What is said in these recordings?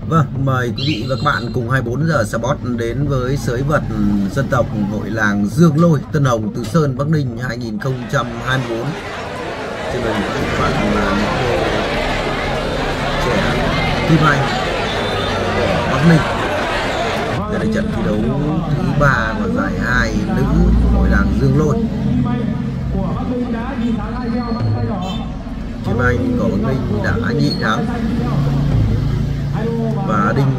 Vâng, mời quý vị và các bạn cùng 24 giờ Sport đến với sới vật dân tộc hội làng Dương Lôi, Tân Hồng, Từ Sơn, Bắc Ninh 2024. Trên đây các bạn là những đôi trẻ Kim Anh của Bắc Ninh. Đây là trận thi đấu thứ 3 của giải 2 nữ hội làng Dương Lôi. Kim Anh của Bắc Ninh đã nhị thắng và Đinh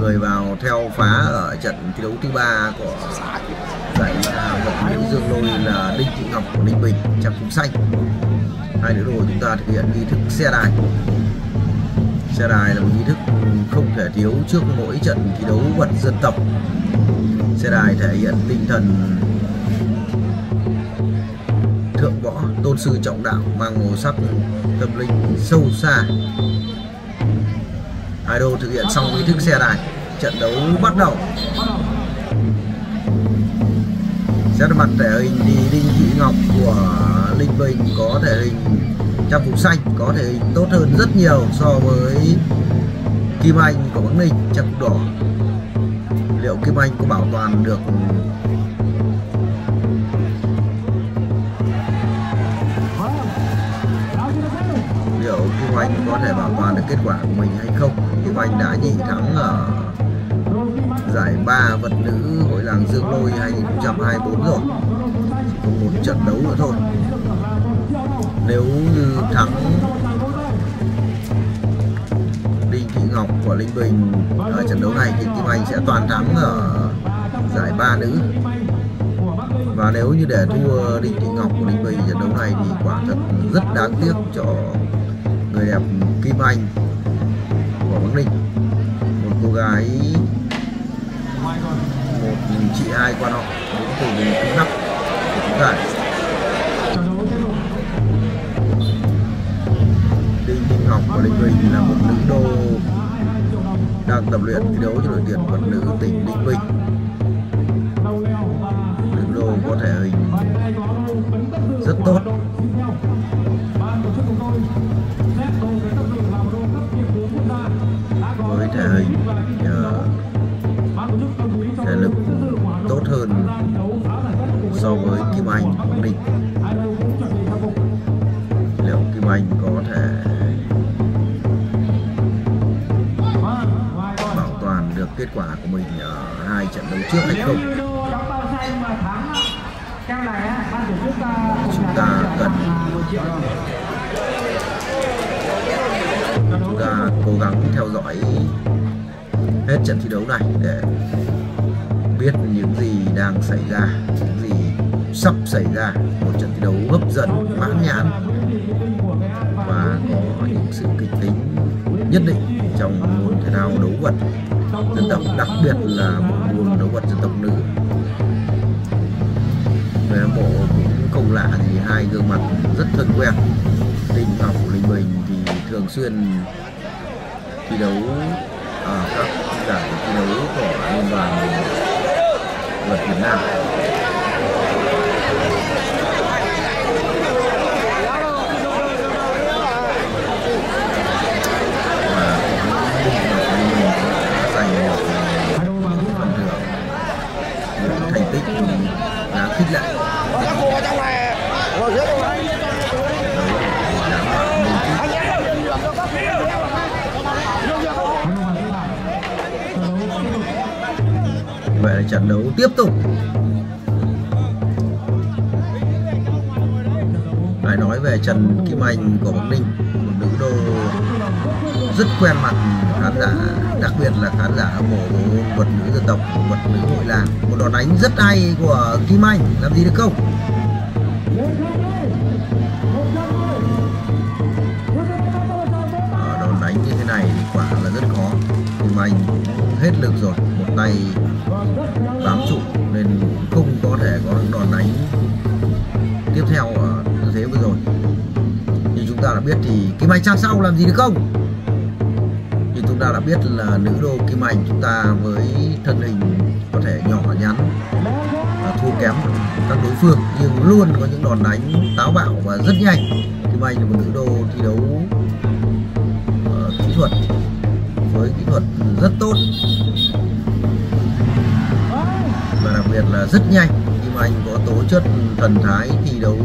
người vào theo phá ở trận thi đấu thứ 3 của giải vật nữ Dương Lôi là Đinh Thị Ngọc của Ninh Bình, trang phục xanh. Hai nữ đội chúng ta thực hiện nghi thức xe đài. Xe đài là một nghi thức không thể thiếu trước mỗi trận thi đấu vật dân tộc. Xe đài thể hiện tinh thần thượng võ, tôn sư trọng đạo, mang màu sắc tâm linh sâu xa. Hai đôi thực hiện xong nghi thức xe đài, trận đấu bắt đầu. Xét mặt thể hình thì Đinh Thị Ngọc của Ninh Bình có thể hình trang phục xanh, có thể hình tốt hơn rất nhiều so với Kim Anh của Bắc Ninh, trang phục đỏ. Liệu Kim Anh có bảo toàn được Kim Anh có thể bảo toàn được kết quả của mình hay không? Kim Anh đã nhị thắng ở giải 3 vật nữ hội làng Dương Lôi 2024 rồi, chỉ còn một trận đấu nữa thôi. Nếu như thắng Đinh Thị Ngọc của Ninh Bình ở trận đấu này thì Kim Anh sẽ toàn thắng ở giải 3 nữ. Và nếu như để thua Đinh Thị Ngọc của Ninh Bình trận đấu này thì quả thật rất đáng tiếc cho người đẹp Kim Anh của Bắc Ninh, một cô gái, một chị hai quan họ đến từ vùng Kinh Bắc của chúng ta. Đinh Thị Ngọc của Ninh Bình là một nữ đô đang tập luyện thi đấu cho đội tuyển vật nữ tỉnh Ninh Bình. Nữ đô có thể hình rất tốt, với thể hình thể lực tốt hơn so với Kim Anh của Bắc Ninh. Liệu Kim Anh có thể bảo toàn được kết quả của mình ở hai trận đấu trước hay không? Chúng ta cố gắng theo dõi hết trận thi đấu này để biết những gì đang xảy ra, những gì sắp xảy ra. Một trận thi đấu hấp dẫn, mãn nhãn và có những sự kịch tính nhất định trong môn thể thao đấu vật dân tộc, đặc biệt là bộ môn đấu vật dân tộc nữ. Người hâm mộ cũng không lạ gì hai gương mặt rất thân quen. Đinh Ngọc của Ninh Bình thì thường xuyên thi đấu ở các giải thi đấu của liên đoàn vật Việt Nam. Và Đinh Ngọc của Ninh Bình đã giành được phần thưởng, những thành tích đáng khích lệ. Vậy là trận đấu tiếp tục. Lại nói về Trần Kim Anh của Bắc Ninh, một nữ đô rất quen mặt khán giả, đặc biệt là khán giả hâm mộ vật nữ dân tộc, vật nữ hội làng. Một đòn đánh rất hay của Kim Anh, làm gì được không? Đòn đánh như thế này thì quả là rất khó. Kim Anh hết lực rồi, một tay bám trụ nên không có thể có những đòn đánh tiếp theo ở tư thế vừa rồi. Như chúng ta đã biết thì Kim Anh sang sau làm gì được không? Như chúng ta đã biết là nữ đô Kim Anh chúng ta với thân hình có thể nhỏ nhắn và thua kém các đối phương, nhưng luôn có những đòn đánh táo bạo và rất nhanh. Kim Anh là một nữ đô thi đấu kỹ thuật, với kỹ thuật thuật rất tốt và đặc biệt là rất nhanh. Kim Anh có tố chất thần thái thi đấu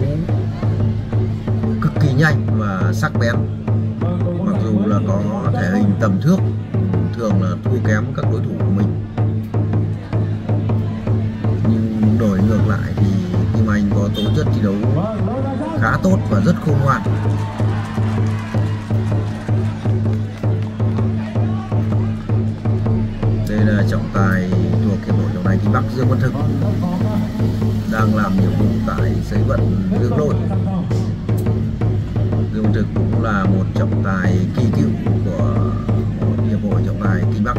cực kỳ nhanh và sắc bén, mặc dù là có thể hình tầm thước, thường là thua kém các đối thủ của mình, nhưng đổi ngược lại thì Kim Anh có tố chất thi đấu khá tốt và rất khôn ngoan. Đây là trọng tài thuộc hiệp hội trọng tài Kinh Bắc Dương Văn Thực đang làm nhiệm vụ tại sới vận Dương Lôi. Dương Văn Thực cũng là một trọng tài kỳ cựu của hiệp hội trọng tài Kinh Bắc.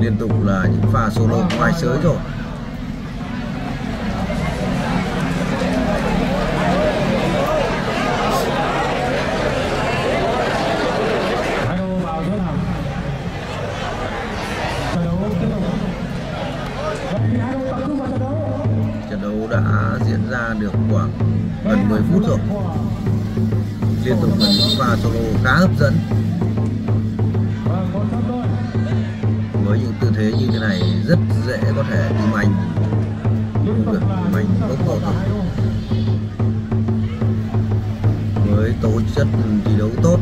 Liên tục là những pha solo ngoài sới rồi. Trận đấu đã diễn ra được khoảng gần 10 phút rồi. Liên tục là những pha solo khá hấp dẫn. Với những tư thế như thế này rất dễ có thể Kim Anh không được, Kim Anh bốc bỏ thôi. Với tố chất thi đấu tốt,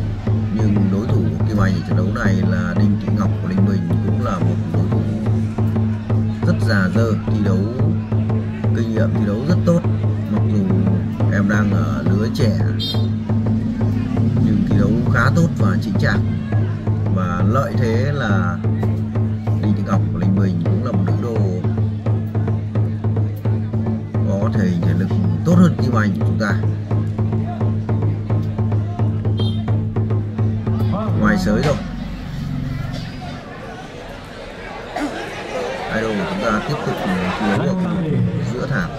nhưng đối thủ của Kim Anh ở trận đấu này là Đinh Thị Ngọc của Ninh Bình, cũng là một đối thủ rất già dơ, thi đấu kinh nghiệm thi đấu rất tốt. Mặc dù em đang ở lứa trẻ nhưng thi đấu khá tốt và chỉnh chạc, và lợi thế là Đinh Thị Ngọc của Ninh Bình cũng là một nữ đô có thể lực tốt hơn Kim Anh của chúng ta. Ngoài sới rồi, idol của chúng ta tiếp tục thi đấu ở giữa thảm.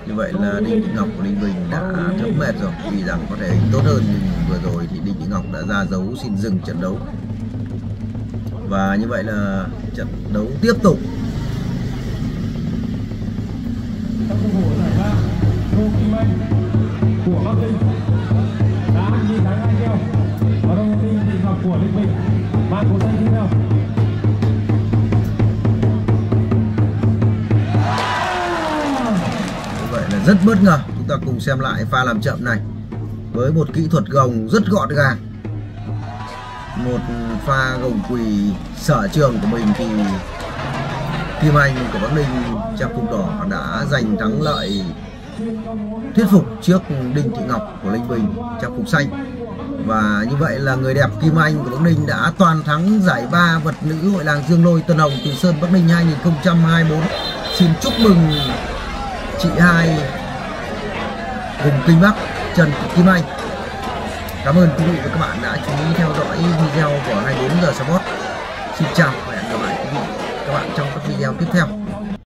Như vậy là Đinh Thị Ngọc của Ninh Bình đã thấm mệt rồi, vì rằng có thể tốt hơn, nhưng vừa rồi thì Đinh Thị Ngọc đã ra dấu xin dừng trận đấu. Và như vậy là trận đấu tiếp tục. Rất bất ngờ. Chúng ta cùng xem lại pha làm chậm này với một kỹ thuật gồng rất gọn gàng, một pha gồng quỳ sở trường của mình, thì Kim Anh của Bắc Ninh trang phục đỏ đã giành thắng lợi thuyết phục trước Đinh Thị Ngọc của Ninh Bình trang phục xanh. Và như vậy là người đẹp Kim Anh của Bắc Ninh đã toàn thắng giải 3 vật nữ Hội làng Dương Lôi Tân Hồng Từ Sơn Bắc Ninh 2024. Xin chúc mừng chị hai vùng Kinh Bắc Trần Thị Kim Anh. Cảm ơn quý vị và các bạn đã chú ý theo dõi video của 24 giờ Sport. Xin chào và hẹn gặp lại quý vị và các bạn trong các video tiếp theo.